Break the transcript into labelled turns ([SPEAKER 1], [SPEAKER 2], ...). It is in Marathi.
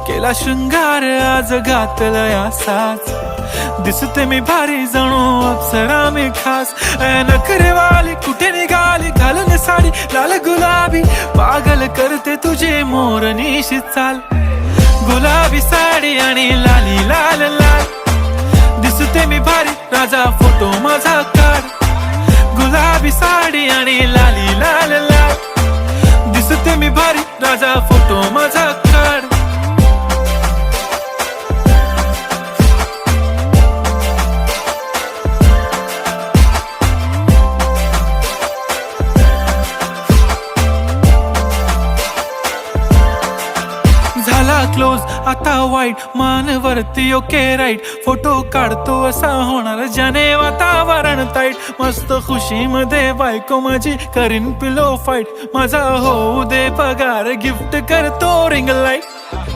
[SPEAKER 1] केला शृंगार आज घातला असाच, दिसते मी भारी जणू अप्सरा मी खास. नखरेवाली कुठे निघाली घालून साडी लाल गुलाबी, पागल करते तुझे मोरनीशी चाल. गुलाबी साडी आणि लाली लाल लाल, दिसते मी भारी राजा फोटो माझा काढ. गुलाबी साडी आणि लाली लाल लाल, दिसते मी भारी राजा फोटो माझा काढ. झाला क्लोज आता वाईट, मान वरती ओके राईट. फोटो काढतो असा होणार ज्याने वातावरण ताईट. मस्त खुशी मध्ये बायको माझी करीन पिलो फाईट. माझा होऊ दे पगार गिफ्ट करतो रिंग लाईट.